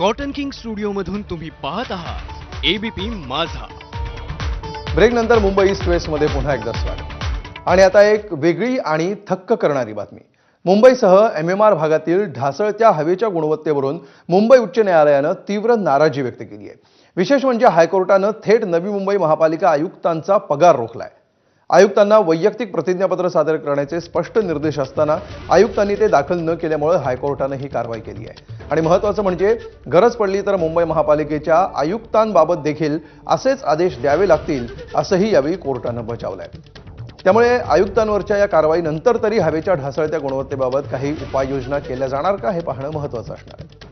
Cotton king studio मधून तुम्ही पाहत आहात एबीपी माझा। ब्रेक नंतर मुंबई ईस्ट वेस्टमध्ये पुन्हा एकदा स्वागत। आणि आता एक वेगळी आणि थक्क करणारी बातमी। मुंबईसह एमएमआर भागातील ढासळत्या हवेच्या गुणवत्तेवरून मुंबई उच्च न्यायालयानं तीव्र नाराजी व्यक्त केली आहे। विशेष म्हणजे हायकोर्टानं थेट नवी मुंबई महापालिका आयुक्तांचा पगार रोखलाय। आयुक्तांना वैयक्तिक प्रतिज्ञापत्र सादर करण्याचे स्पष्ट निर्देश असताना आयुक्तांनी ते दाखल न केल्यामुळे हायकोर्टानं ही कारवाई केली आहे। आणि महत्त्वाचं म्हणजे गरज पडली तर मुंबई महापालिकेच्या आयुक्तांबाबत देखील असेच आदेश द्यावे लागतील असंही यावेळी कोर्टानं बजावलंय। त्यामुळे आयुक्तांवरच्या या कारवाईनंतर तरी हवेच्या ढासळत्या गुणवत्तेबाबत काही उपाययोजना केल्या जाणार का हे पाहणं महत्त्वाचं असणार आहे।